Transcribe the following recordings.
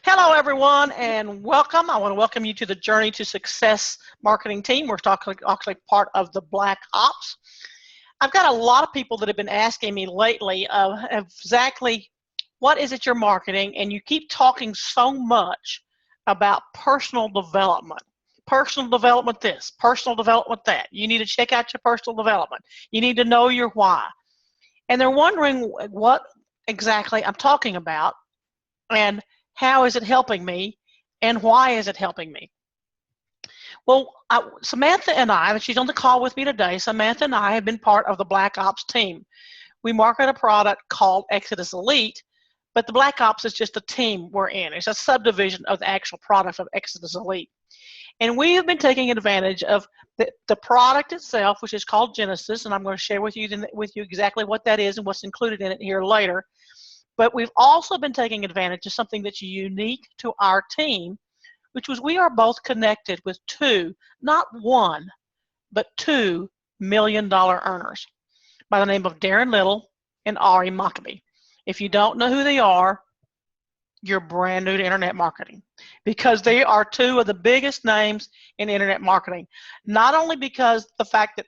Hello, everyone, and welcome. I want to welcome you to the Journey to Success marketing team. We're actually part of the Black Ops. I've got a lot of people that have been asking me lately of exactly what is it you're marketing, and you keep talking so much about personal development. Personal development this, personal development that. You need to check out your personal development. You need to know your why. And they're wondering what exactly I'm talking about and how is it helping me, and why is it helping me? Well, Samantha and I, and she's on the call with me today, Samantha and I have been part of the Black Ops team. We market a product called Exitus Elite, but the Black Ops is just a team we're in. It's a subdivision of the actual product of Exitus Elite. And we have been taking advantage of the product itself, which is called Genesis, and I'm going to share with you exactly what that is and what's included in it here later. But we've also been taking advantage of something that's unique to our team, which was we are both connected with two, not one, but $2 million earners by the name of Darrenlittle and arimaccabi. If you don't know who they are, you're brand new to internet marketing, because they are two of the biggest names in internet marketing. Not only because the fact that,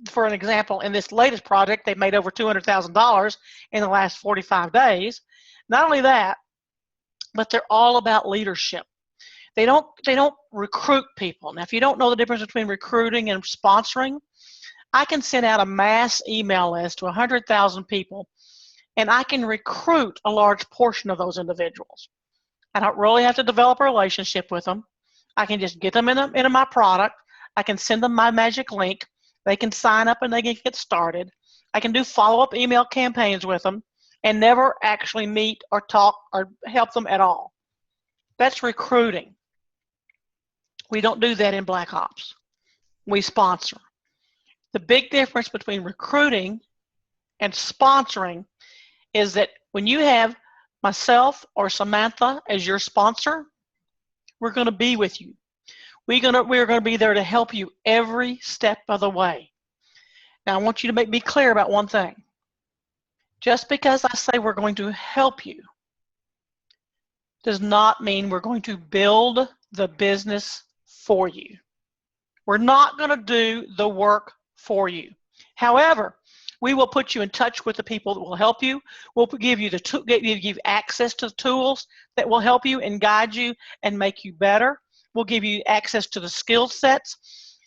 for an example, in this latest project, they made over $200,000 in the last 45 days. Not only that, but they're all about leadership. They don't recruit people. Now, if you don't know the difference between recruiting and sponsoring, I can send out a mass email list to 100,000 people, and I can recruit a large portion of those individuals. I don't really have to develop a relationship with them. I can just get them into my product. I can send them my magic link. They can sign up and they can get started. I can do follow-up email campaigns with them and never actually meet or talk or help them at all. That's recruiting. We don't do that in Black Ops. We sponsor. The big difference between recruiting and sponsoring is that when you have myself or Samantha as your sponsor, we're going to be with you. We're going to be there to help you every step of the way. Now, I want you to be clear about one thing. Just because I say we're going to help you does not mean we're going to build the business for you. We're not going to do the work for you. However, we will put you in touch with the people that will help you. We'll give you give access to the tools that will help you and guide you and make you better. We'll give you access to the skill sets.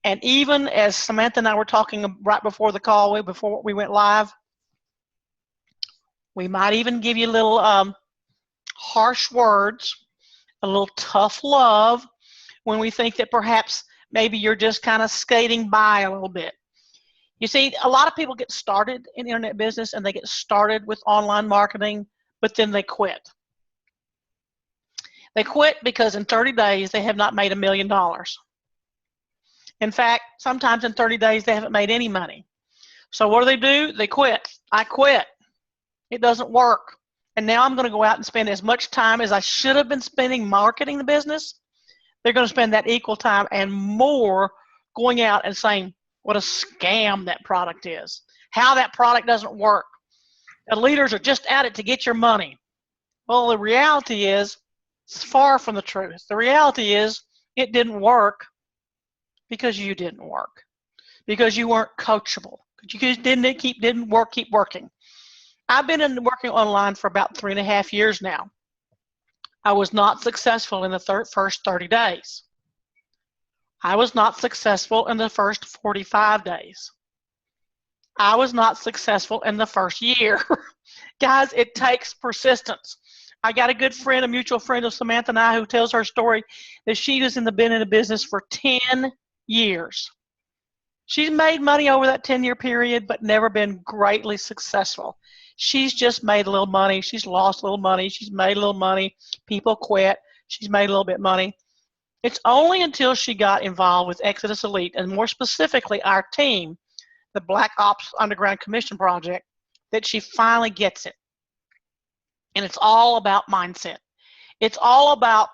And even as Samantha and I were talking right before the call, before we went live, we might even give you a little harsh words, a little tough love when we think that perhaps maybe you're just kind of skating by a little bit. You see, a lot of people get started in internet business and they get started with online marketing, but then they quit. They quit because in 30 days they have not made $1 million. In fact, sometimes in 30 days they haven't made any money. So what do? They quit. I quit. It doesn't work. And now I'm going to go out and spend as much time as I should have been spending marketing the business. They're going to spend that equal time and more going out and saying what a scam that product is, how that product doesn't work. The leaders are just at it to get your money. Well, the reality is, it's far from the truth. The reality is it didn't work because you didn't work, because you weren't coachable, because you didn't keep working. I've been working online for about 3.5 years now. I was not successful in the first 30 days. I was not successful in the first 45 days. I was not successful in the first year. Guys, it takes persistence. I got a good friend, a mutual friend of Samantha and I, who tells her story that she was been in the business for 10 years. She's made money over that 10-year period, but never been greatly successful. She's just made a little money. She's lost a little money. She's made a little money. People quit. She's made a little bit of money. It's only until she got involved with Exitus Elite, and more specifically our team, the Black Ops Underground Commission Project, that she finally gets it. And it's all about mindset. It's all about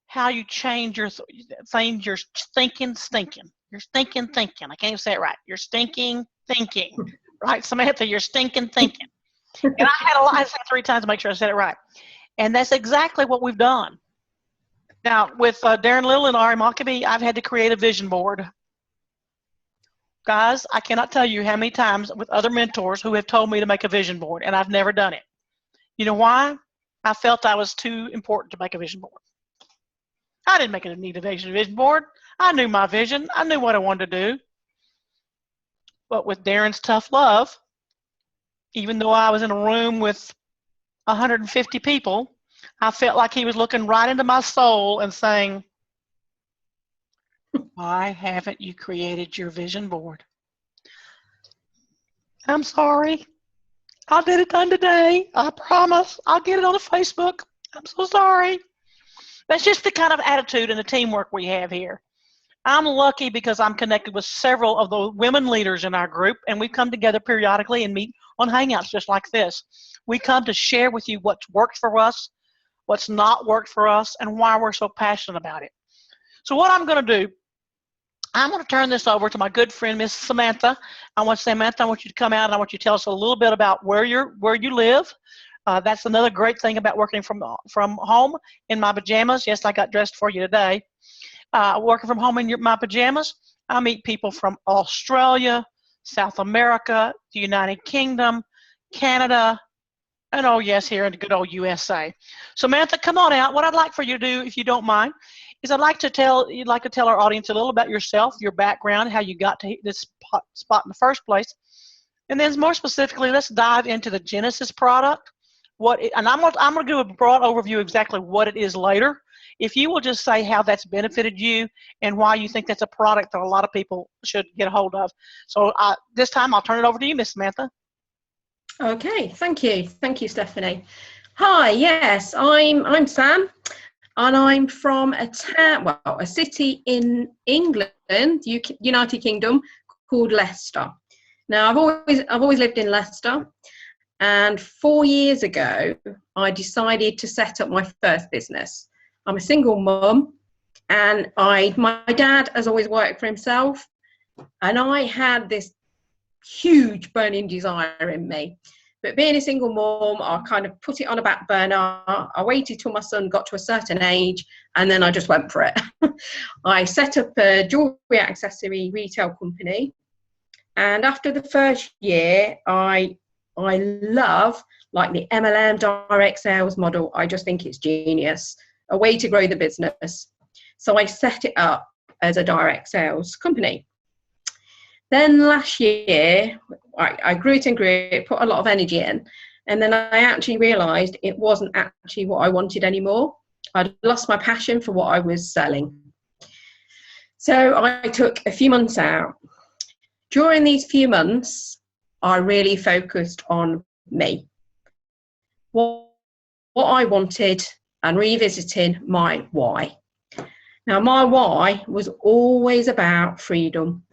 how you change your things, your thinking. You're stinking thinking. I can't even say it right. You're stinking thinking. Right, Samantha? You're stinking thinking. And I had to say it 3 times to make sure I said it right. And that's exactly what we've done. Now, with Darren Little and arimaccabi, I've had to create a vision board. Guys, I cannot tell you how many times with other mentors who have told me to make a vision board, and I've never done it. You know why? I felt I was too important to make a vision board. I didn't need a vision board. I knew my vision. I knew what I wanted to do. But with Darren's tough love, even though I was in a room with 150 people, I felt like he was looking right into my soul and saying, why haven't you created your vision board? I'm sorry. I'll get it done today. I promise. I'll get it on the Facebook. I'm so sorry. That's just the kind of attitude and the teamwork we have here. I'm lucky because I'm connected with several of the women leaders in our group, and we come together periodically and meet on Hangouts just like this. We come to share with you what's worked for us, what's not worked for us, and why we're so passionate about it. So what I'm going to do, I'm going to turn this over to my good friend, Miss Samantha. I want you to come out and I want you to tell us a little bit about where you live. That's another great thing about working from home in my pajamas. Yes, I got dressed for you today. Working from home in my pajamas, I meet people from Australia, South America, the United Kingdom, Canada, and oh yes, here in the good old USA. Samantha, come on out. What I'd like for you to do, if you don't mind, is you'd like to tell our audience a little about yourself, your background, how you got to this spot in the first place, and then more specifically, let's dive into the Genesis product. And I'm gonna do a broad overview exactly what it is later. If you will just say how that's benefited you and why you think that's a product that a lot of people should get a hold of. So this time I'll turn it over to you, Miss Samantha. Okay, thank you, Stephanie. Hi, yes, I'm Sam, and I'm from a city in England, United Kingdom, called Leicester. Now, I've always lived in Leicester, and 4 years ago, I decided to set up my first business. I'm a single mum, and my dad has always worked for himself, and I had this huge burning desire in me. But being a single mum, I kind of put it on a back burner. I waited till my son got to a certain age, and then I just went for it. I set up a jewellery accessory retail company, and after the first year, I love like the MLM direct sales model. I just think it's genius. A way to grow the business. So I set it up as a direct sales company. Then last year, I grew it, put a lot of energy in, and then I actually realised it wasn't actually what I wanted anymore. I'd lost my passion for what I was selling. So I took a few months out. During these few months, I really focused on me, what I wanted, and revisiting my why. Now, my why was always about freedom.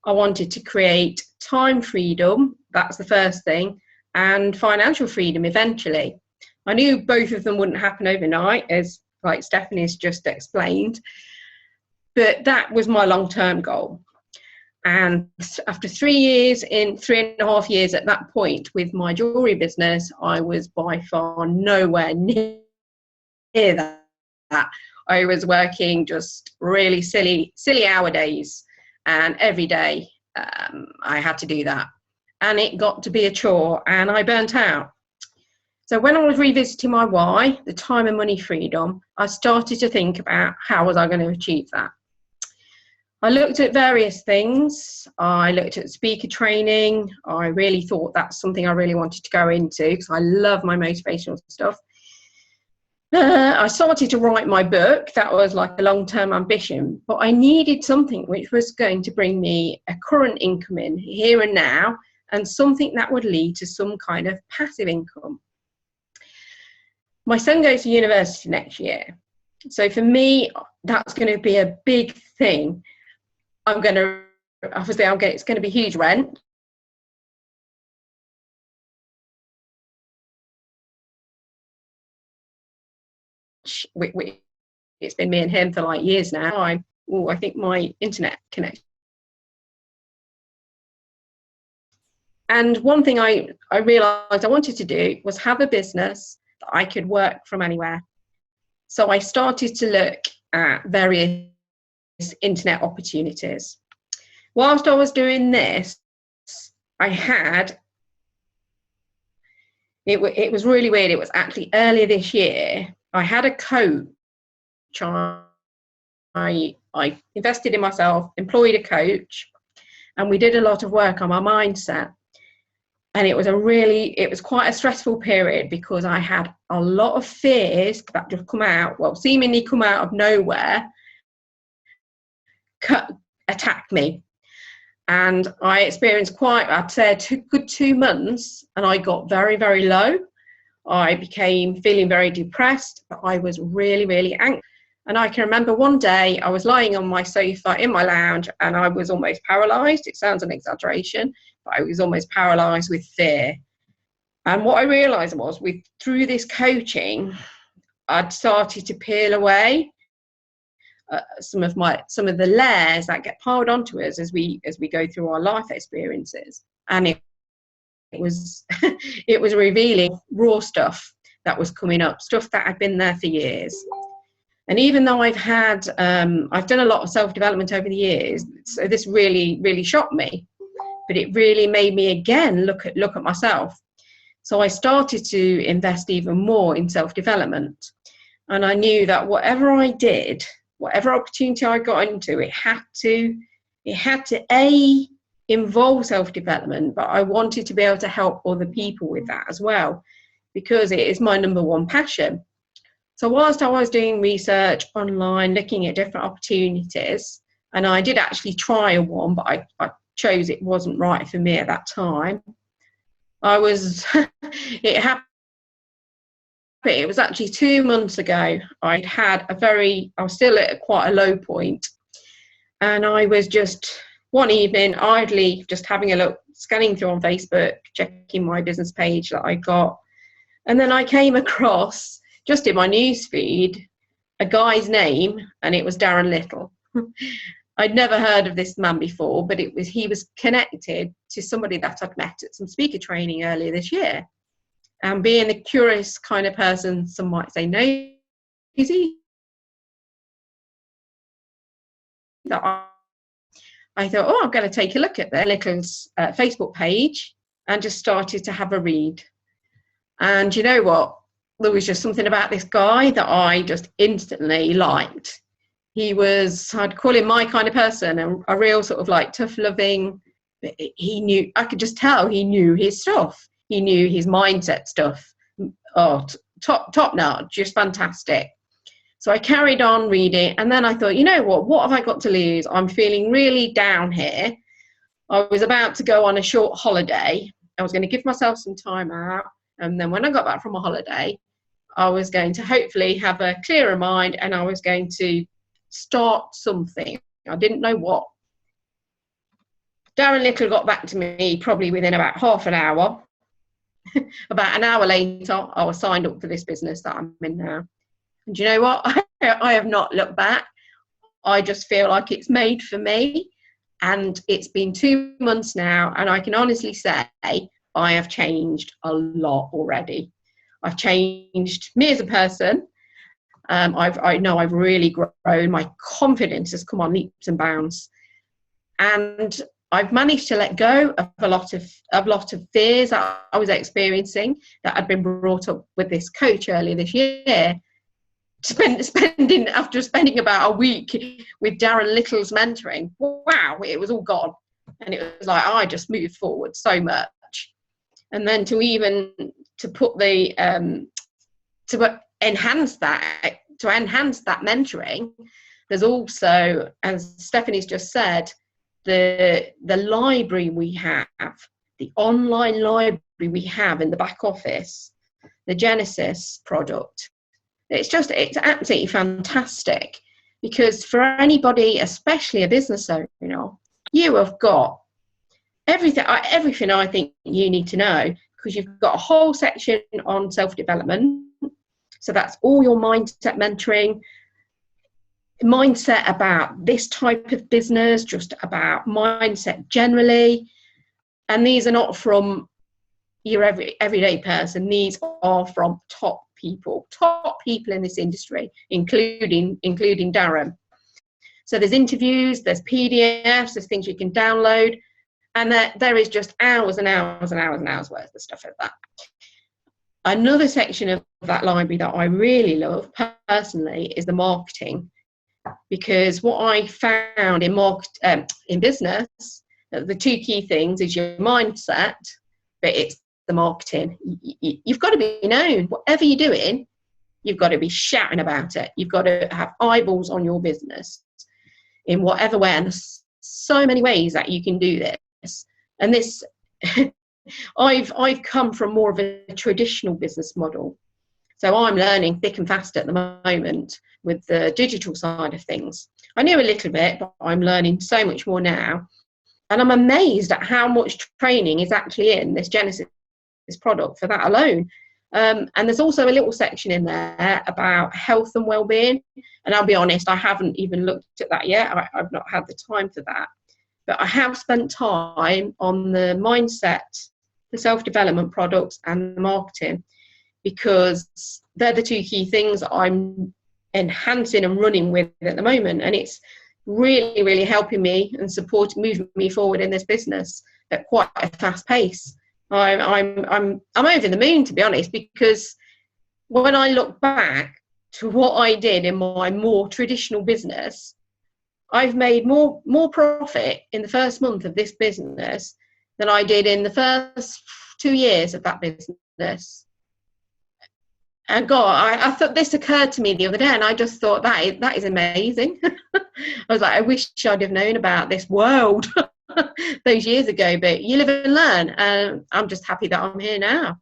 I wanted to create time freedom, that's the first thing, and financial freedom eventually. I knew both of them wouldn't happen overnight, as like Stephanie's just explained, but that was my long-term goal. And after 3.5 years at that point with my jewellery business, I was by far nowhere near that. I was working just really silly hour days, and every day I had to do that, and it got to be a chore, and I burnt out. So when I was revisiting my why, the time and money freedom, I started to think about how was I going to achieve that. I looked at various things. I looked at speaker training. I really thought that's something I really wanted to go into because I love my motivational stuff. I started to write my book. That was like a long-term ambition, but I needed something which was going to bring me a current income in here and now, and something that would lead to some kind of passive income. My son goes to university next year. So for me, that's going to be a big thing. It's going to be huge rent. It's been me and him for like years now. I think my internet connection. And one thing I realised I wanted to do was have a business that I could work from anywhere. So I started to look at various internet opportunities. Whilst I was doing this, I had, it was really weird. It was actually earlier this year. I had a coach. I invested in myself, employed a coach, and we did a lot of work on my mindset. And it was quite a stressful period because I had a lot of fears that just seemingly come out of nowhere, attacked me. And I experienced I'd say a good 2 months, and I got very, very low. I became feeling very depressed, but I was really, really angry. And I can remember one day I was lying on my sofa in my lounge and I was almost paralyzed. It sounds an exaggeration, but I was almost paralyzed with fear. And what I realized was through this coaching, I'd started to peel away some of the layers that get piled onto us as we go through our life experiences. And it was it was revealing raw stuff that was coming up, stuff that had been there for years. And even though I've done a lot of self-development over the years, so this really, really shocked me, but it really made me again look at myself. So I started to invest even more in self-development. And I knew that whatever I did, whatever opportunity I got into, it had to involve self-development, but I wanted to be able to help other people with that as well, because it is my number one passion. So whilst I was doing research online, looking at different opportunities, and I did actually try one, but I chose it wasn't right for me at that time. It happened. It was actually 2 months ago. I was still at quite a low point, and I was just one evening idly just having a look, scanning through on Facebook, checking my business page that I got, and then I came across, just in my newsfeed, a guy's name, and it was Darrenlittle. I'd never heard of this man before, but he was connected to somebody that I'd met at some speaker training earlier this year. And being a curious kind of person, some might say nosy, I thought, I'm going to take a look at Little's Facebook page, and just started to have a read. And you know what? There was just something about this guy that I just instantly liked. I'd call him my kind of person, a real sort of like tough loving. I could just tell he knew his stuff. He knew his mindset stuff. Oh, top notch, just fantastic. So I carried on reading, and then I thought, you know what have I got to lose? I'm feeling really down here. I was about to go on a short holiday. I was going to give myself some time out, and then when I got back from a holiday, I was going to hopefully have a clearer mind, and I was going to start something. I didn't know what. Darrenlittle got back to me probably within about half an hour. About an hour later, I was signed up for this business that I'm in now. And you know what? I have not looked back. I just feel like it's made for me. And it's been 2 months now, and I can honestly say I have changed a lot already. I've changed me as a person. I know I've really grown. My confidence has come on leaps and bounds. And I've managed to let go of a lot of fears that I was experiencing that had been brought up with this coach earlier this year. After spending about a week with Darrenlittle's mentoring, wow, it was all gone. And it was like, I just moved forward so much. And then to enhance that mentoring, there's also, as Stephanie's just said, the library we have, the online library we have in the back office, the Genesis product. It's absolutely fantastic, because for anybody, especially a business owner, you have got everything I think you need to know, because you've got a whole section on self-development. So that's all your mindset mentoring, mindset about this type of business, just about mindset generally. And these are not from your everyday person. These are from top top people in this industry, including Darren. So there's interviews, there's PDFs, there's things you can download, and there is just hours and hours and hours and hours worth of stuff like that. Another section of that library that I really love personally is the marketing, because what I found in business, the two key things is your mindset, but it's the marketing. You've got to be known. Whatever you're doing, you've got to be shouting about it. You've got to have eyeballs on your business in whatever way. And there's so many ways that you can do this. And this, I've come from more of a traditional business model. So I'm learning thick and fast at the moment with the digital side of things. I knew a little bit, but I'm learning so much more now. And I'm amazed at how much training is actually in this Genesis product for that alone. And there's also a little section in there about health and well-being. And I'll be honest, I haven't even looked at that yet. I've not had the time for that. But I have spent time on the mindset, the self-development products and the marketing, because they're the two key things I'm enhancing and running with at the moment. And it's really, really helping me and moving me forward in this business at quite a fast pace. I'm over the moon, to be honest, because when I look back to what I did in my more traditional business, I've made more profit in the first month of this business than I did in the first 2 years of that business. And God, I thought this occurred to me the other day, and I just thought that is amazing. I was like, I wish I'd have known about this world those years ago, but you live and learn, and I'm just happy that I'm here now.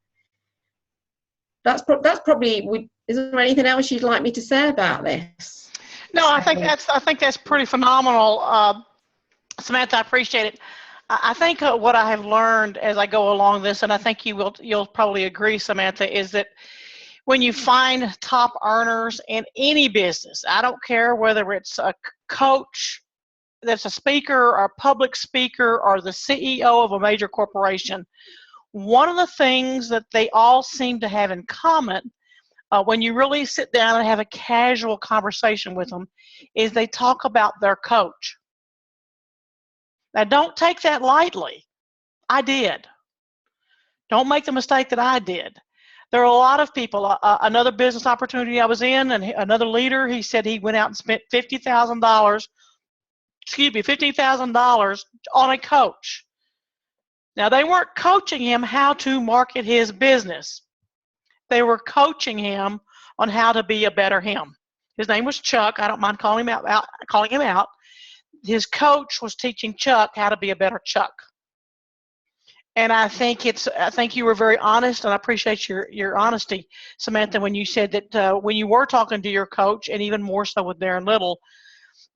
That's probably. Is there anything else you'd like me to say about this? No, I think that's pretty phenomenal, Samantha. I appreciate it. I think what I have learned as I go along this, and I think you'll probably agree, Samantha, is that when you find top earners in any business, I don't care whether it's a coach that's a speaker or a public speaker or the CEO of a major corporation, one of the things that they all seem to have in common when you really sit down and have a casual conversation with them is they talk about their coach. Now, don't take that lightly. I did. Don't make the mistake that I did. There are a lot of people, another business opportunity I was in, and another leader, he said he went out and spent $50,000 on a coach. Now, they weren't coaching him how to market his business. They were coaching him on how to be a better him. His name was Chuck. I don't mind calling him out. His coach was teaching Chuck how to be a better Chuck. And I think you were very honest, and I appreciate your honesty, Samantha, when you said that when you were talking to your coach, and even more so with Darren Little,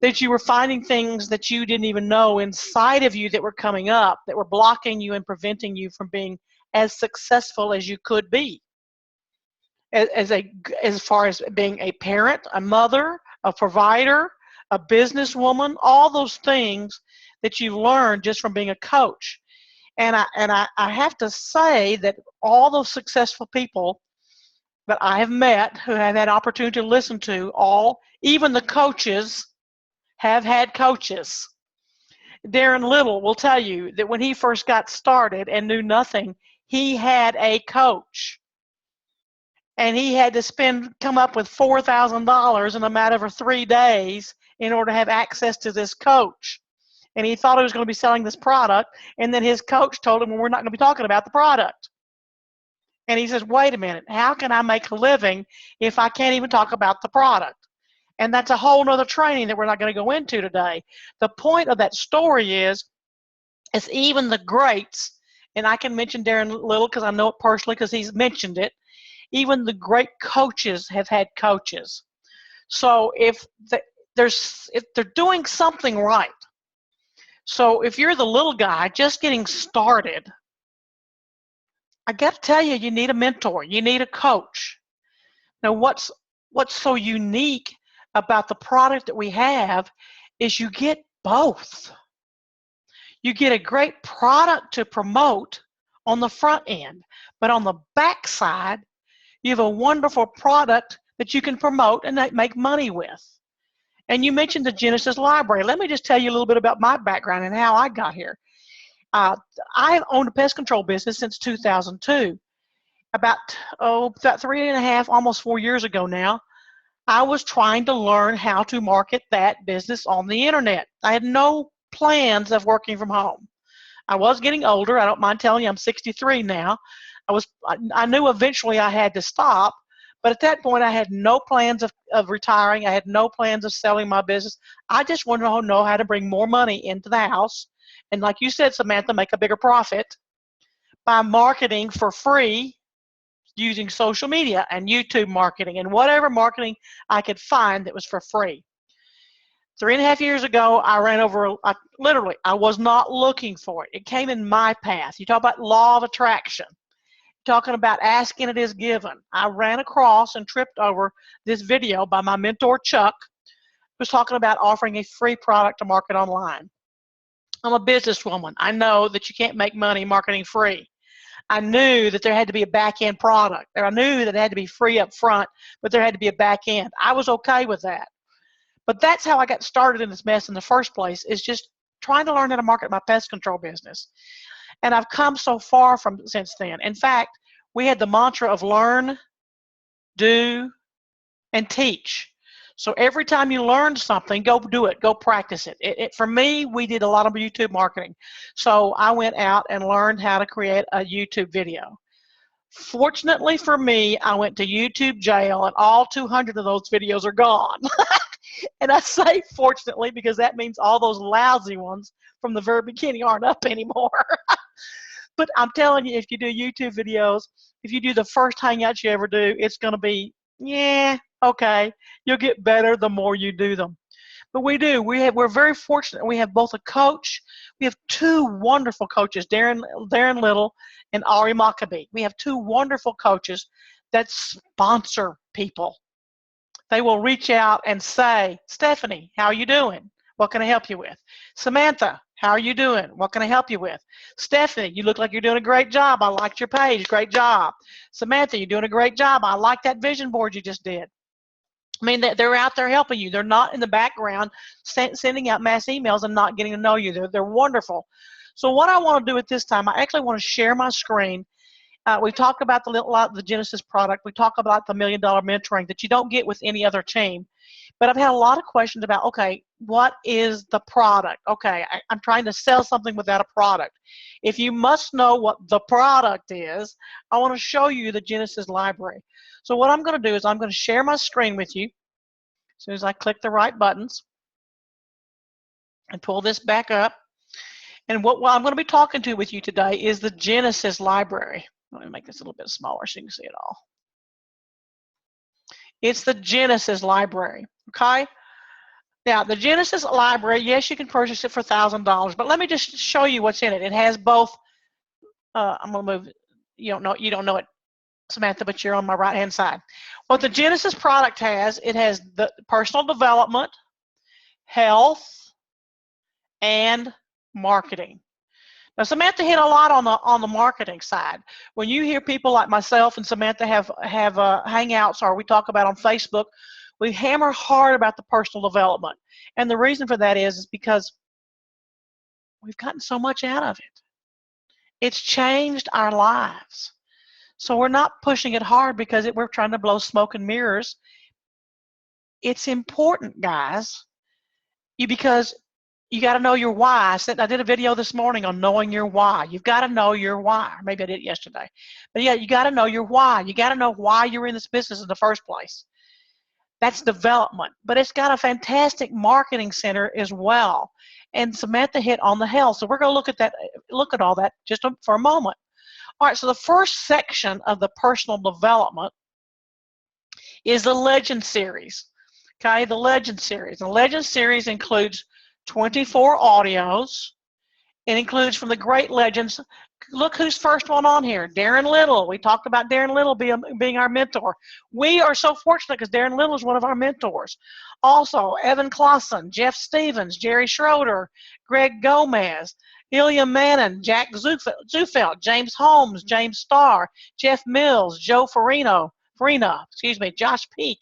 that you were finding things that you didn't even know inside of you that were coming up, that were blocking you and preventing you from being as successful as you could be. As far as being a parent, a mother, a provider, a businesswoman, all those things that you learned just from being a coach. And I have to say that all those successful people that I have met who have had opportunity to listen to, even the coaches, have had coaches. Darren Little will tell you that when he first got started and knew nothing, he had a coach. And he had to come up with $4,000 in a matter of 3 days in order to have access to this coach. And he thought he was going to be selling this product, and then his coach told him, well, we're not going to be talking about the product. And he says, wait a minute, how can I make a living if I can't even talk about the product? And that's a whole nother training that we're not going to go into today. The point of that story is even the greats, and I can mention Darren Little because I know it personally because he's mentioned it, even the great coaches have had coaches. So if they're doing something right, so if you're the little guy just getting started, I got to tell you, you need a mentor. You need a coach. Now, what's so unique about the product that we have is you get both. You get a great product to promote on the front end, but on the back side, You have a wonderful product that you can promote and make money with. And you mentioned the Genesis Library. Let me just tell you a little bit about my background and how I got here. I've owned a pest control business since 2002. About 3.5, almost 4 years ago now, I was trying to learn how to market that business on the internet. I had no plans of working from home. I was getting older. I don't mind telling you, I'm 63 now. I knew eventually I had to stop, but at that point I had no plans of retiring. I had no plans of selling my business. I just wanted to know how to bring more money into the house. And like you said, Samantha, make a bigger profit by marketing for free using social media and YouTube marketing and whatever marketing I could find that was for free. 3.5 years ago, I ran over, literally, I was not looking for it. It came in my path. You talk about law of attraction. Talking about asking it is given. I ran across and tripped over this video by my mentor, Chuck, who was talking about offering a free product to market online. I'm a businesswoman. I know that you can't make money marketing free. I knew that there had to be a back-end product. I knew that it had to be free up front, but there had to be a back-end. I was okay with that. But that's how I got started in this mess in the first place, is just trying to learn how to market my pest control business. And I've come so far since then. In fact, we had the mantra of learn, do, and teach. So every time you learn something, go do it, go practice it. For me, we did a lot of YouTube marketing. So I went out and learned how to create a YouTube video. Fortunately for me, I went to YouTube jail, and all 200 of those videos are gone. And I say fortunately because that means all those lousy ones from the very beginning aren't up anymore. But I'm telling you, if you do YouTube videos, if you do the first hangouts you ever do, it's going to be, yeah, okay. You'll get better the more you do them. But we do. We're very fortunate. We have both a coach. We have two wonderful coaches, Darrenlittle and arimaccabi. We have two wonderful coaches that sponsor people. They will reach out and say, Stephanie, how are you doing? What can I help you with? Samantha, how are you doing? What can I help you with? Stephanie, you look like you're doing a great job. I liked your page. Great job. Samantha, you're doing a great job. I like that vision board you just did. I mean, they're out there helping you. They're not in the background sending out mass emails and not getting to know you. They're wonderful. So what I want to do at this time, I actually want to share my screen. We talked about the Genesis product. We talk about the $1 Million mentoring that you don't get with any other team. But I've had a lot of questions about, okay, what is the product? Okay, I'm trying to sell something without a product. If you must know what the product is, I want to show you the Genesis library. So what I'm going to do is I'm going to share my screen with you as soon as I click the right buttons and pull this back up. And what I'm going to be talking to with you today is the Genesis library. Let me make this a little bit smaller so you can see it all. It's the Genesis library, okay? Now, the Genesis library, yes, you can purchase it for $1,000, but let me just show you what's in it. It has both, I'm going to move, you don't know it, Samantha, but you're on my right-hand side. What the Genesis product has, it has the personal development, health, and marketing. Now, Samantha hit a lot on the marketing side. When you hear people like myself and Samantha have hangouts, or we talk about on Facebook, we hammer hard about the personal development. And the reason for that is because we've gotten so much out of it. It's changed our lives. So we're not pushing it hard because we're trying to blow smoke and mirrors. It's important, guys, because you got to know your why. I did a video this morning on knowing your why. You've got to know your why. Maybe I did it yesterday. But yeah, you got to know your why. You got to know why you're in this business in the first place. That's development. But it's got a fantastic marketing center as well. And Samantha hit on the health. So we're going to look at all that just for a moment. All right, so the first section of the personal development is the Legend Series. Okay, the Legend Series. The Legend Series includes 24 audios. It includes from the great legends. Look who's first one on here, Darrenlittle. We talked about Darrenlittle being our mentor. We are so fortunate because Darrenlittle is one of our mentors. Also, Evan Clausen, Jeff Stevens, Jerry Schroeder, Greg Gomez, Ilya Mannon, Jack Zufeld, James Holmes, James Starr, Jeff Mills, Joe Farino, Josh Peak,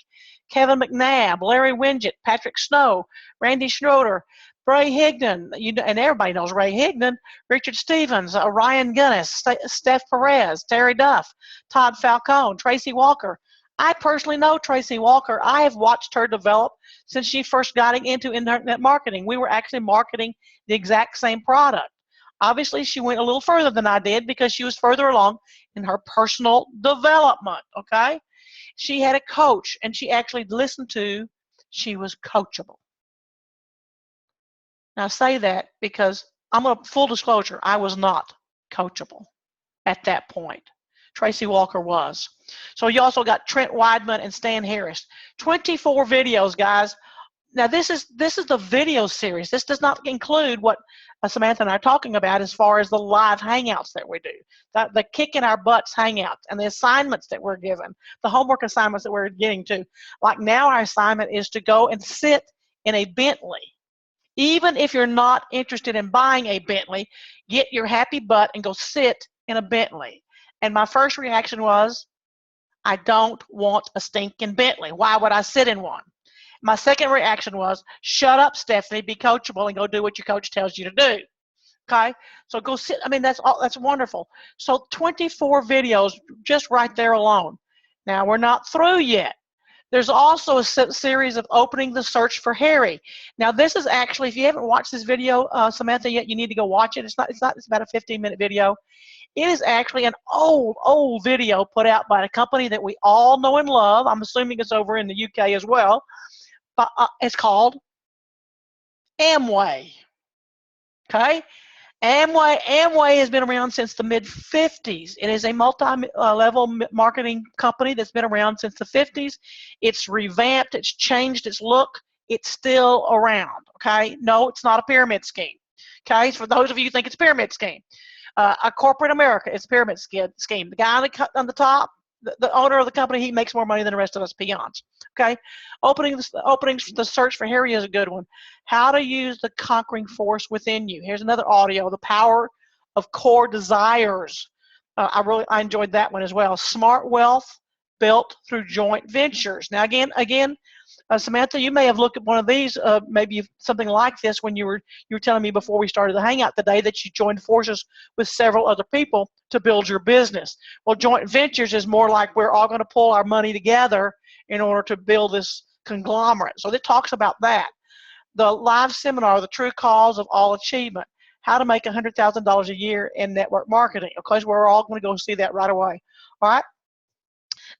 Kevin McNabb, Larry Winget, Patrick Snow, Randy Schroeder, Rayhigdon, and everybody knows Rayhigdon, Richard Stevens, Ryan Gunnis, Steph Perez, Terry Duff, Todd Falcone, Tracy Walker. I personally know Tracy Walker. I have watched her develop since she first got into internet marketing. We were actually marketing the exact same product. Obviously, she went a little further than I did because she was further along in her personal development, okay? She had a coach, and she actually listened to, she was coachable. Now, I say that because full disclosure, I was not coachable at that point. Tracy Walker was. So you also got Trent Weidman and Stan Harris. 24 videos, guys. Now this is the video series. This does not include what Samantha and I are talking about as far as the live hangouts that we do, the kick in our butts hangouts, and the assignments that we're given, the homework assignments that we're getting to. Like now our assignment is to go and sit in a Bentley. Even if you're not interested in buying a Bentley, get your happy butt and go sit in a Bentley. And my first reaction was, I don't want a stinking Bentley. Why would I sit in one? My second reaction was, shut up, Stephanie, be coachable and go do what your coach tells you to do. Okay? So go sit. I mean, that's wonderful. So 24 videos just right there alone. Now, we're not through yet. There's also a series of opening the search for Harry. Now, this is actually, if you haven't watched this video, Samantha, yet, you need to go watch it. It's about a 15-minute video. It is actually an old video put out by a company that we all know and love. I'm assuming it's over in the UK as well. But it's called Amway. Okay? Amway has been around since the mid-50s. It is a multi-level marketing company that's been around since the 50s. It's revamped. It's changed its look. It's still around. Okay? No, it's not a pyramid scheme. Okay? For those of you who think it's a pyramid scheme. A corporate America is a pyramid scheme. The guy on the top, the owner of the company, he makes more money than the rest of us peons. Okay, the search for Harry is a good one. How to use the conquering force within you. Here's another audio. The power of core desires. I enjoyed that one as well. Smart wealth built through joint ventures. Now again. Samantha, you may have looked at one of these, maybe something like this when you were telling me before we started the hangout today that you joined forces with several other people to build your business. Well, joint ventures is more like we're all going to pull our money together in order to build this conglomerate. So it talks about that. The live seminar, The True Cause of All Achievement, how to make $100,000 a year in network marketing. Of course, we're all going to go see that right away. All right.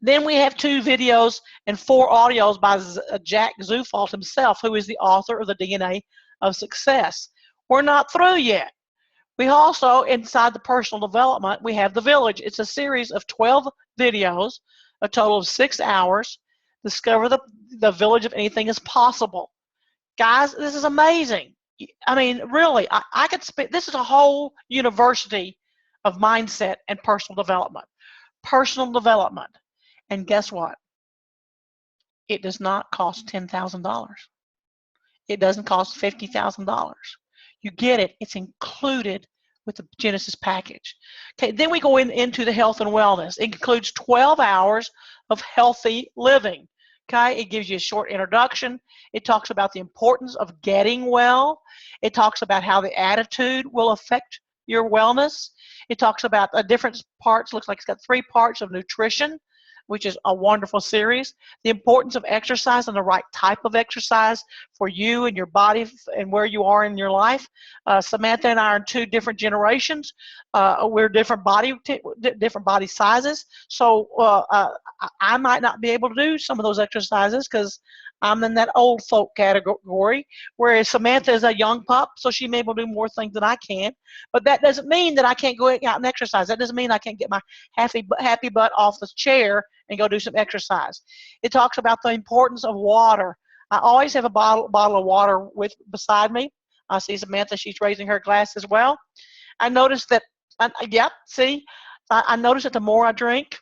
Then we have 2 videos and 4 audios by Jack Zufalt himself, who is the author of The DNA of Success. We're not through yet. We also, inside the personal development, we have The Village. It's a series of 12 videos, a total of 6 hours. Discover the village of anything is possible. Guys, this is amazing. I mean, really, I could spend, this is a whole university of mindset and personal development. Personal development. And guess what? It does not cost $10,000. It doesn't cost $50,000. You get it. It's included with the Genesis package. Okay, then we go into the health and wellness. It includes 12 hours of healthy living. Okay, it gives you a short introduction. It talks about the importance of getting well. It talks about how the attitude will affect your wellness. It talks about different parts. Looks like it's got 3 parts of nutrition, which is a wonderful series. The importance of exercise and the right type of exercise for you and your body and where you are in your life. Samantha and I are in 2 different generations. We're different body sizes. So I might not be able to do some of those exercises because I'm in that old folk category, whereas Samantha is a young pup, so she may be able to do more things than I can. But that doesn't mean that I can't go out and exercise. That doesn't mean I can't get my happy butt off the chair and go do some exercise. It talks about the importance of water. I always have a bottle of water beside me. I see Samantha, she's raising her glass as well. I noticed that, I noticed that the more I drink,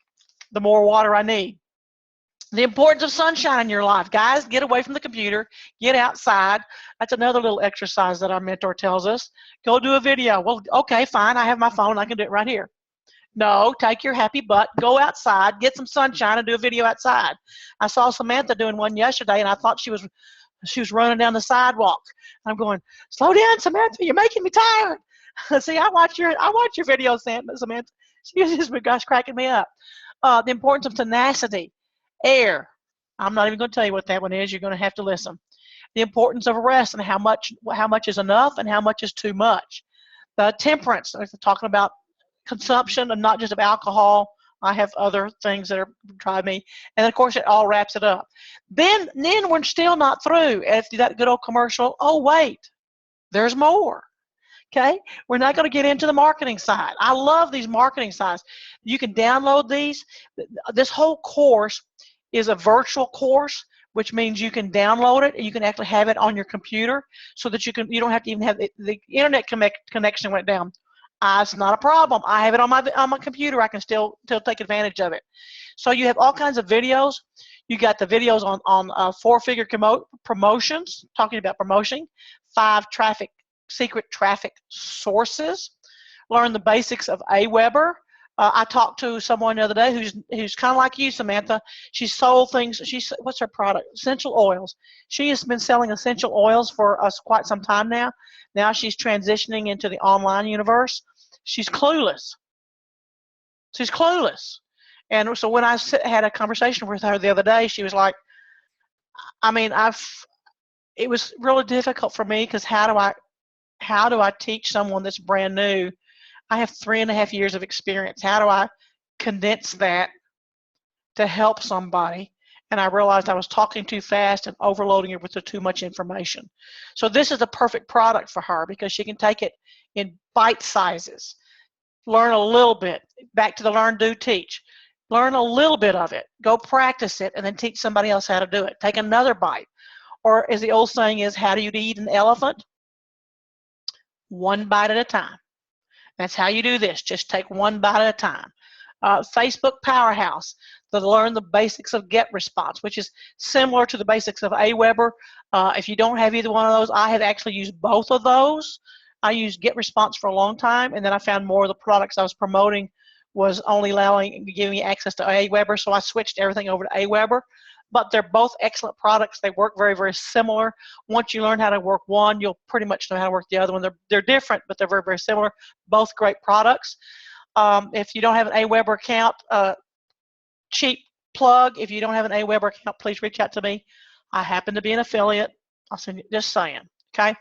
the more water I need. The importance of sunshine in your life. Guys, get away from the computer. Get outside. That's another little exercise that our mentor tells us. Go do a video. Well, okay, fine. I have my phone. I can do it right here. No, take your happy butt, go outside, get some sunshine, and do a video outside. I saw Samantha doing one yesterday, and I thought she was running down the sidewalk. I'm going, slow down, Samantha, you're making me tired. See, I watch your videos, Samantha. She just, gosh, cracking me up. The importance of tenacity, air. I'm not even going to tell you what that one is. You're going to have to listen. The importance of rest and how much is enough and how much is too much. The temperance, talking about consumption and not just of alcohol. I have other things that are driving me. And of course, it all wraps it up. Then we're still not through. After that good old commercial, oh, wait, there's more. Okay? We're not going to get into the marketing side. I love these marketing sites. You can download these. This whole course is a virtual course, which means you can download it and you can actually have it on your computer so that you don't have to even have the internet connection went down. It's not a problem. I have it on my computer. I can still take advantage of it. So you have all kinds of videos. You got the videos on four-figure promotions, talking about promoting, 5 secret traffic sources, learn the basics of AWeber. I talked to someone the other day who's kind of like you, Samantha. She sold things. What's her product? Essential oils. She has been selling essential oils for us quite some time now. Now she's transitioning into the online universe. She's clueless. She's clueless. And so when I had a conversation with her the other day, she was like, I mean, it was really difficult for me because how do I teach someone that's brand new? I have 3.5 years of experience. How do I condense that to help somebody? And I realized I was talking too fast and overloading her with too much information. So this is a perfect product for her because she can take it in bite sizes. Learn a little bit. Back to the learn, do, teach. Learn a little bit of it. Go practice it and then teach somebody else how to do it. Take another bite. Or as the old saying is, how do you eat an elephant? One bite at a time. That's how you do this. Just take one bite at a time. Facebook Powerhouse, to learn the basics of GetResponse, which is similar to the basics of AWeber. If you don't have either one of those, I have actually used both of those. I used GetResponse for a long time, and then I found more of the products I was promoting was only giving me access to AWeber, so I switched everything over to AWeber. But they're both excellent products. They work very, very similar. Once you learn how to work one, you'll pretty much know how to work the other one. They're different, but they're very, very similar. Both great products. If you don't have an AWeber account, cheap plug, if you don't have an AWeber account, please reach out to me. I happen to be an affiliate. I'll send you, just saying, okay?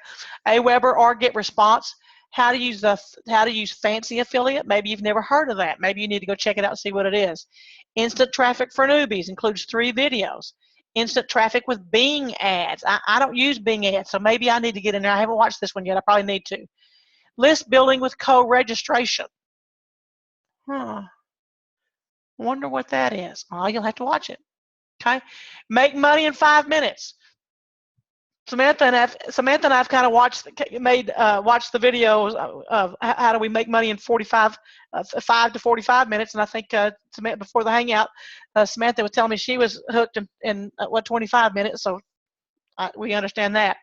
AWeber or GetResponse. How to use fancy affiliate. Maybe you've never heard of that. Maybe you need to go check it out and see what it is. Instant traffic for newbies includes 3 videos. Instant traffic with Bing ads. I don't use Bing ads, so maybe I need to get in there. I haven't watched this one yet. I probably need to. List building with co-registration. Wonder what that is. Oh, you'll have to watch it. Okay. Make money in 5 minutes. Samantha and I've kind of watched the videos of how do we make money in 5 to 45 minutes, and I think Samantha, before the hangout, Samantha was telling me she was hooked in 25 minutes, so we understand that.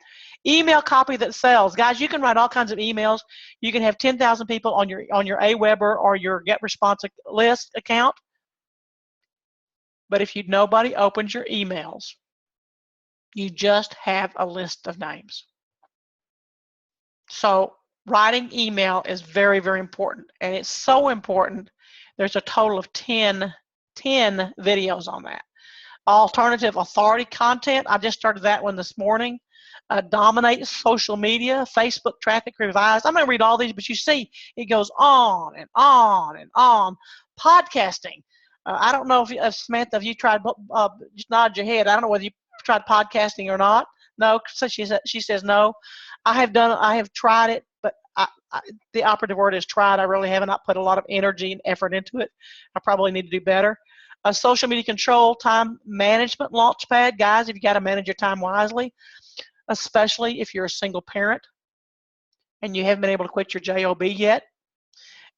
Email copy that sells, guys. You can write all kinds of emails. You can have 10,000 people on your AWeber or your GetResponse list account, but if nobody opens your emails, you just have a list of names. So writing email is very, very important, and it's so important. There's a total of 10 videos on that. Alternative authority content. I just started that one this morning. Dominate social media, Facebook traffic revised. I'm going to read all these, but you see it goes on and on and on. Podcasting. I don't know if Samantha, if you tried, just nod your head. I don't know whether you tried podcasting or not. No, so she says no. I have tried it, but the operative word is tried. I really have not put a lot of energy and effort into it. I probably need to do better. Social media control, time management launchpad. Guys, if you got to manage your time wisely, especially if you're a single parent and you haven't been able to quit your job yet,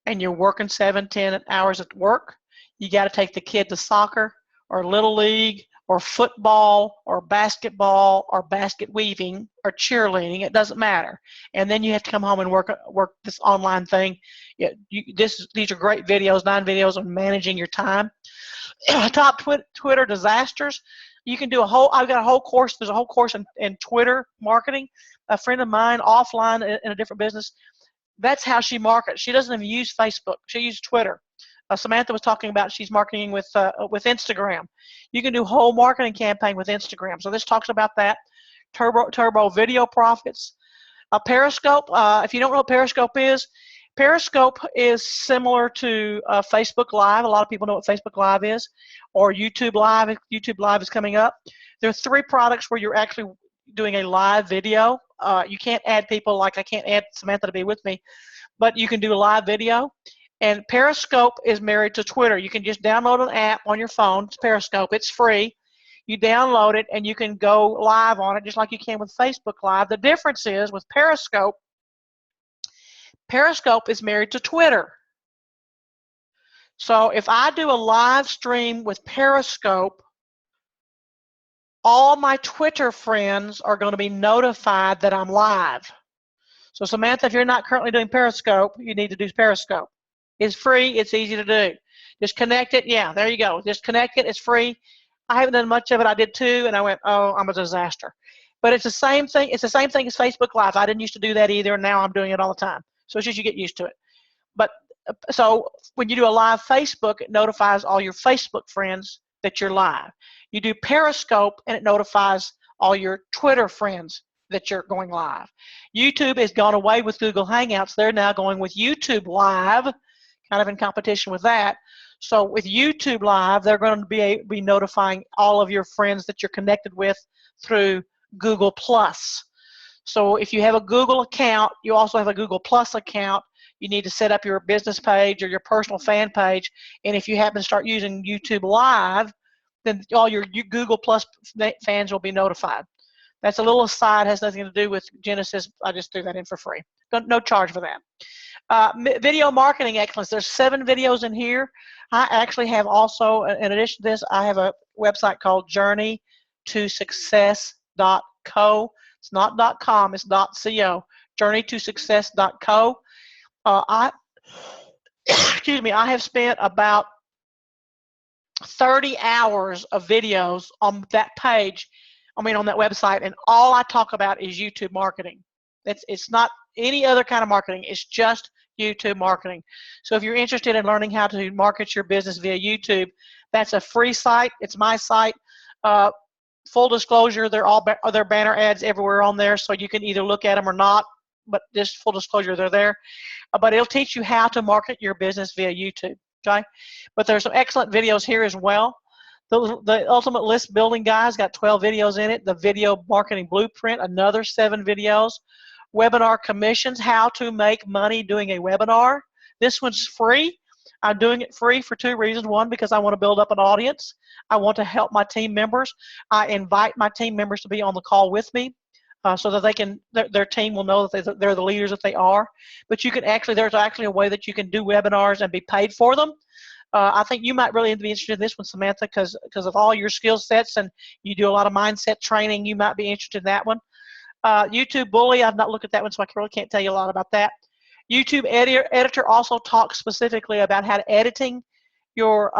and you're working 7-10 hours at work, you got to take the kid to soccer or little league or football or basketball or basket weaving or cheerleading. It doesn't matter. And then you have to come home and work this online thing. These are great videos, 9 videos on managing your time. Top Twitter disasters. You can do I've got a whole course. There's a whole course in Twitter marketing. A friend of mine offline in a different business, that's how she markets. She doesn't even use Facebook. She uses Twitter. Samantha was talking about she's marketing with Instagram. You can do whole marketing campaign with Instagram. So this talks about that. Turbo video profits. Periscope. If you don't know what Periscope is similar to Facebook Live. A lot of people know what Facebook Live is, or YouTube Live. YouTube Live is coming up. There are 3 products where you're actually doing a live video. You can't add people, like I can't add Samantha to be with me, but you can do a live video. And Periscope is married to Twitter. You can just download an app on your phone. It's Periscope. It's free. You download it and you can go live on it just like you can with Facebook Live. The difference is with Periscope is married to Twitter. So if I do a live stream with Periscope, all my Twitter friends are going to be notified that I'm live. So Samantha, if you're not currently doing Periscope, you need to do Periscope. It's free. It's easy to do. Just connect it. Yeah, there you go. Just connect it. It's free. I haven't done much of it. I did 2, and I went, oh, I'm a disaster. But it's the same thing. It's the same thing as Facebook Live. I didn't used to do that either, and now I'm doing it all the time. So it's just you get used to it. But so when you do a live Facebook, it notifies all your Facebook friends that you're live. You do Periscope, and it notifies all your Twitter friends that you're going live. YouTube has gone away with Google Hangouts. They're now going with YouTube Live, kind of in competition with that. So with YouTube Live, they're going to be notifying all of your friends that you're connected with through Google+. So if you have a Google account, you also have a Google+ account, you need to set up your business page or your personal fan page. And if you happen to start using YouTube Live, then all your Google+ fans will be notified. That's a little aside, has nothing to do with Genesis. I just threw that in for free. No charge for that. Video marketing excellence. There's 7 videos in here. I actually have also, in addition to this, I have a website called journeytosuccess.co. It's not .com, it's .co. journeytosuccess.co. Excuse me, I have spent about 30 hours of videos on that page, on that website, and all I talk about is YouTube marketing. It's not any other kind of marketing. It's just YouTube marketing. So if you're interested in learning how to market your business via YouTube, that's a free site. It's my site. Full disclosure, there are banner ads everywhere on there, so you can either look at them or not, but just full disclosure, they're there. But it'll teach you how to market your business via YouTube, okay? But there's some excellent videos here as well. The Ultimate List Building Guide's got 12 videos in it. The Video Marketing Blueprint, another 7 videos. Webinar commissions, how to make money doing a webinar. This one's free. I'm doing it free for 2 reasons. One, because I want to build up an audience. I want to help my team members. I invite my team members to be on the call with me so that they can, their team will know that they're the leaders that they are. But you can actually, there's actually a way that you can do webinars and be paid for them. I think you might really be interested in this one, Samantha, because of all your skill sets, and you do a lot of mindset training. You might be interested in that one. YouTube Bully, I've not looked at that one, so I really can't tell you a lot about that. YouTube Editor also talks specifically about how to editing your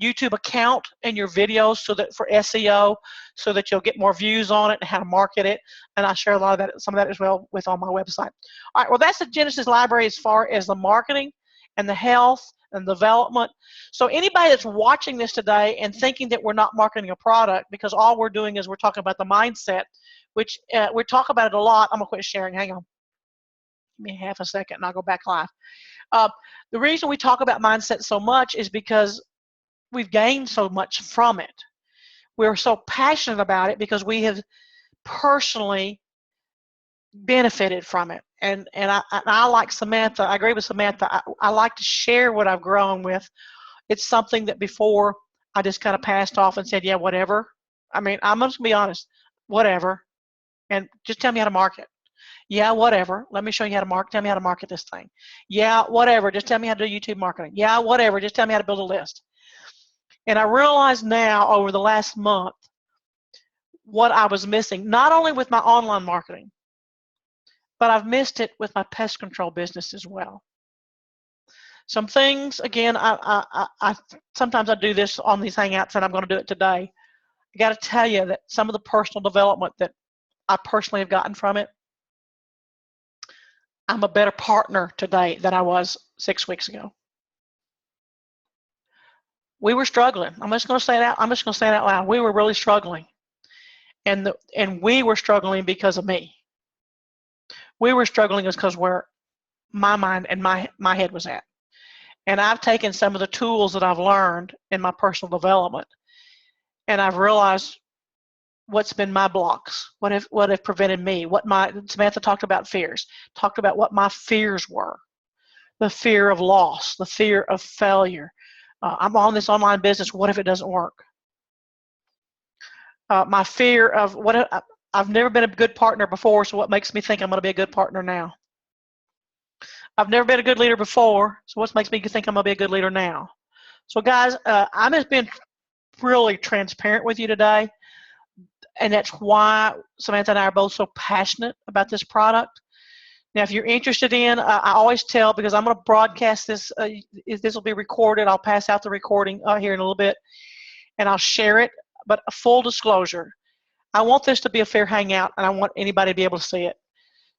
YouTube account and your videos so that for SEO, so that you'll get more views on it and how to market it. And I share a lot of that, some of that as well, with on my website. All right, well, that's the Genesis library as far as the marketing and the health and development. So anybody that's watching this today and thinking that we're not marketing a product, because all we're doing is we're talking about the mindset, which we talk about it a lot. I'm gonna quit sharing, hang on. Give me half a second and I'll go back live. The reason we talk about mindset so much is because we've gained so much from it. We're so passionate about it because we have personally benefited from it. And I like Samantha, I agree with Samantha, I like to share what I've grown with. It's something that before I just kind of passed off and said, yeah, whatever. I mean, I'm just gonna be honest, whatever. And just tell me how to market. Yeah, whatever. Let me show you how to market. Tell me how to market this thing. Yeah, whatever. Just tell me how to do YouTube marketing. Yeah, whatever. Just tell me how to build a list. And I realize now over the last month what I was missing, not only with my online marketing, but I've missed it with my pest control business as well. Some things, again, I sometimes I do this on these Hangouts, and I'm going to do it today. I got to tell you that some of the personal development that I personally have gotten from it, I'm a better partner today than I was 6 weeks ago. We were struggling. I'm just going to say it out loud. We were really struggling, and we were struggling because of me. We were struggling because where my mind and my head was at. And I've taken some of the tools that I've learned in my personal development, and I've realized what's been my blocks, what have prevented me, Samantha talked about fears, talked about what my fears were. The fear of loss, the fear of failure. I'm on this online business, what if it doesn't work? My fear of I've never been a good partner before, so what makes me think I'm going to be a good partner now? I've never been a good leader before, so what makes me think I'm going to be a good leader now? So guys, I'm just being really transparent with you today, and that's why Samantha and I are both so passionate about this product. Now, if you're interested in, I always tell, because I'm going to broadcast this, this will be recorded, I'll pass out the recording here in a little bit, and I'll share it, but a full disclosure, I want this to be a fair hangout, and I want anybody to be able to see it.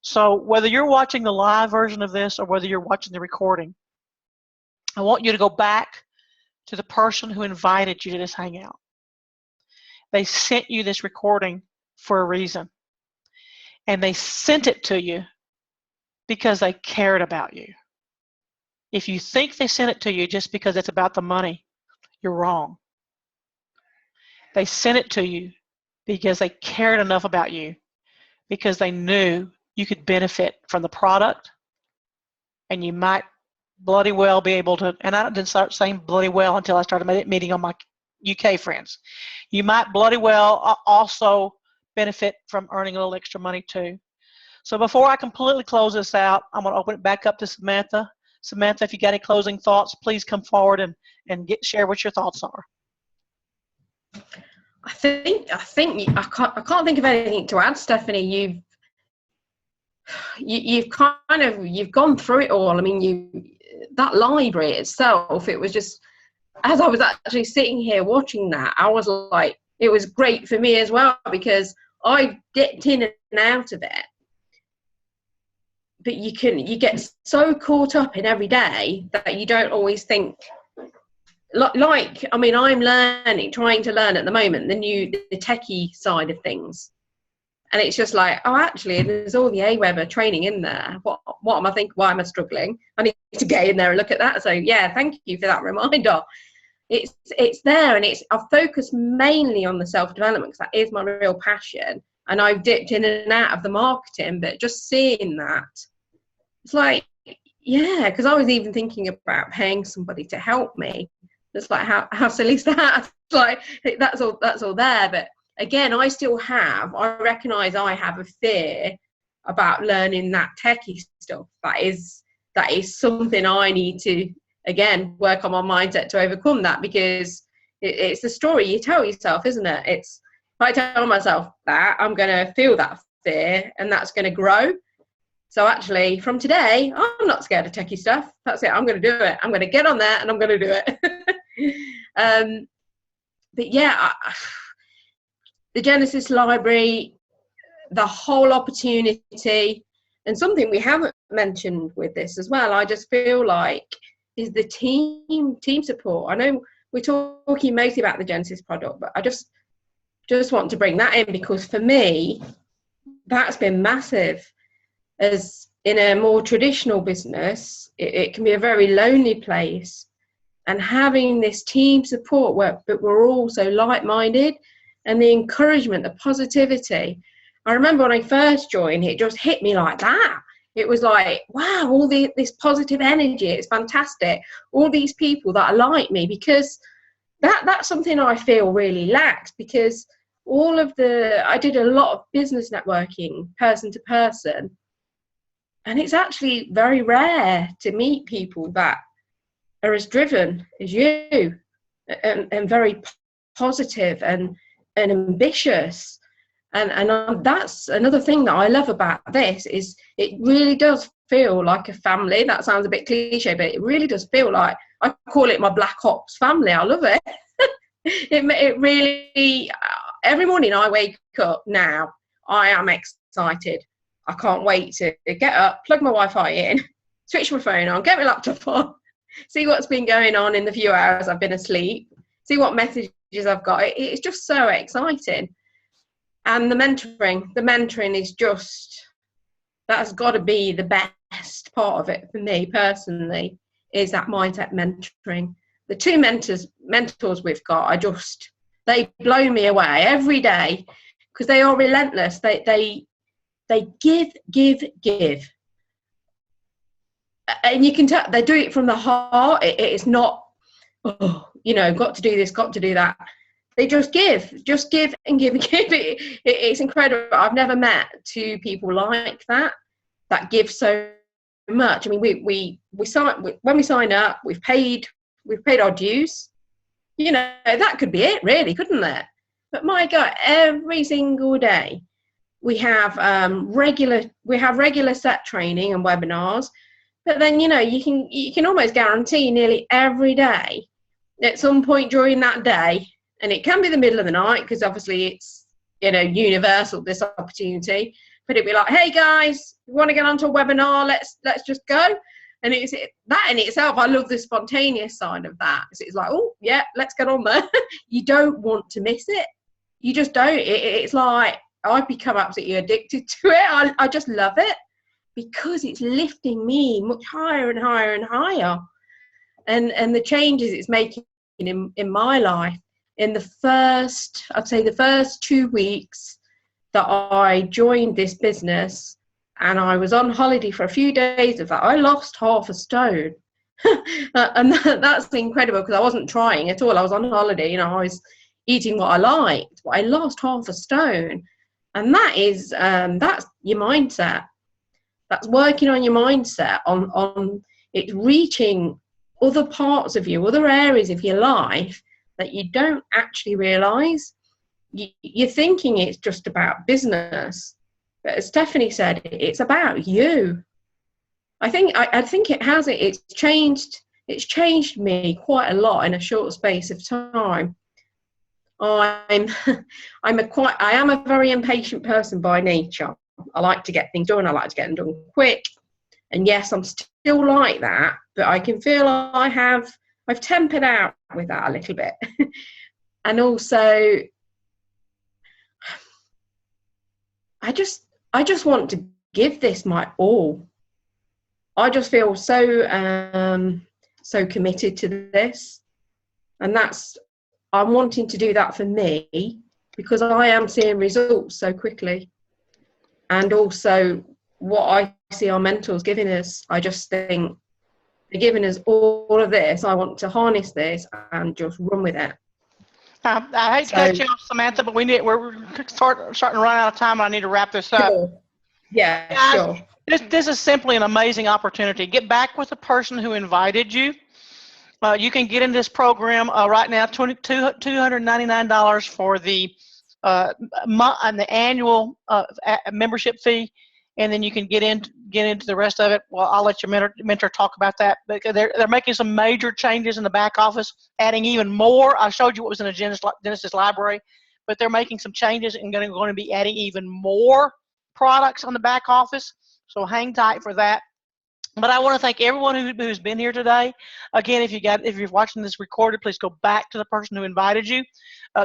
So whether you're watching the live version of this or whether you're watching the recording, I want you to go back to the person who invited you to this hangout. They sent you this recording for a reason, and they sent it to you because they cared about you. If you think they sent it to you just because it's about the money, you're wrong. They sent it to you because they cared enough about you, because they knew you could benefit from the product, and you might bloody well be able to, and I didn't start saying bloody well until I started meeting on my UK friends. You might bloody well also benefit from earning a little extra money too. So before I completely close this out, I'm going to open it back up to Samantha. Samantha, if you got any closing thoughts, please come forward and share what your thoughts are. I can't think of anything to add, Stephanie. You've gone through it all. I mean, that library itself, it was just, as I was actually sitting here watching that, I was like, it was great for me as well, because I dipped in and out of it. But you get so caught up in every day that you don't always think, like, I mean, I'm trying to learn at the moment, the techie side of things. And it's just like, oh, actually, there's all the AWeber training in there. What am I thinking? Why am I struggling? I need to get in there and look at that. So yeah, thank you for that reminder. It's there, and I've focused mainly on the self-development because that is my real passion. And I've dipped in and out of the marketing, but just seeing that, it's like, yeah, because I was even thinking about paying somebody to help me. It's like, how silly is that? It's like, that's all there. But again, I recognise I have a fear about learning that techie stuff. That is something I need to, again, work on my mindset to overcome that, because it's the story you tell yourself, isn't it? It's, if I tell myself that, I'm going to feel that fear, and that's going to grow. So actually, from today, I'm not scared of techie stuff. That's it. I'm going to do it. I'm going to get on there, and I'm going to do it. But yeah, the Genesis library, the whole opportunity, and something we haven't mentioned with this as well, I just feel like, is the team support. I know we're talking mostly about the Genesis product, but I just want to bring that in, because for me, that's been massive. As in a more traditional business, it can be a very lonely place, and having this team support work, but we're all so like-minded, and the encouragement, the positivity. I remember when I first joined, it just hit me like that. It was like, wow, all this positive energy, it's fantastic. All these people that are like me, because that's something I feel really lacks, because I did a lot of business networking, person to person, and it's actually very rare to meet people that are as driven as you. and very positive and ambitious. And that's another thing that I love about this, is it really does feel like a family. That sounds a bit cliche, but it really does feel like, I call it my Black Ops family. I love it. It really, every morning I wake up now, I am excited. I can't wait to get up, plug my Wi-Fi in, switch my phone on, get my laptop on, see what's been going on in the few hours I've been asleep, see what messages I've got. It's just so exciting. And the mentoring is just, that's got to be the best part of it for me personally, is that mindset mentoring. The two mentors we've got are they blow me away every day, because they are relentless. They give. And you can tell they do it from the heart. It's not, got to do this, got to do that. They just give and give and give. It's incredible. I've never met two people like that give so much. I mean, we sign, when we sign up, we've paid our dues. That could be it, really, couldn't it? But my God, every single day we have regular set training and webinars. But then you can almost guarantee nearly every day, at some point during that day, and it can be the middle of the night, because obviously it's universal, this opportunity. But it'd be like, hey guys, you want to get onto a webinar? Let's just go. And it's that in itself. I love the spontaneous side of that. It's like, oh yeah, let's get on there. You don't want to miss it. You just don't. It's like I've become absolutely addicted to it. I just love it, because it's lifting me much higher and higher and higher. And the changes it's making in my life. In the first 2 weeks that I joined this business, and I was on holiday for a few days of that, I lost half a stone. And that's incredible, because I wasn't trying at all. I was on holiday, I was eating what I liked, but I lost half a stone. And that is, that's your mindset. That's working on your mindset, on it reaching other parts of you, other areas of your life that you don't actually realise. You're thinking it's just about business, but as Stephanie said, it's about you. I think it's changed me quite a lot in a short space of time. I am a very impatient person by nature. I like to get things done. I like to get them done quick. And yes, I'm still like that, but I can feel I've tempered out with that a little bit. And also, I just want to give this my all. I just feel so committed to this, and I'm wanting to do that for me, because I am seeing results so quickly. And also what I see our mentors giving us, I just think they're giving us all of this. I want to harness this and just run with it. I hate to cut you off, Samantha, but we're starting to run out of time. I need to wrap this up. Sure. Yeah, guys, sure. This is simply an amazing opportunity. Get back with the person who invited you. You can get in this program right now, $299 for the annual membership fee, and then you can get into the rest of it. Well, I'll let your mentor talk about that. But they're making some major changes in the back office, adding even more. I showed you what was in the Genesis library, but they're making some changes and going to be adding even more products on the back office. So hang tight for that. But I want to thank everyone who's been here today. Again, if you're watching this recorded, please go back to the person who invited you.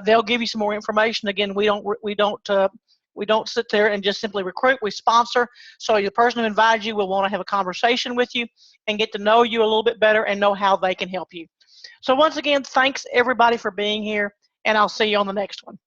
They'll give you some more information. Again, we don't sit there and just simply recruit. We sponsor. So the person who invited you will want to have a conversation with you and get to know you a little bit better and know how they can help you. So once again, thanks everybody for being here, and I'll see you on the next one.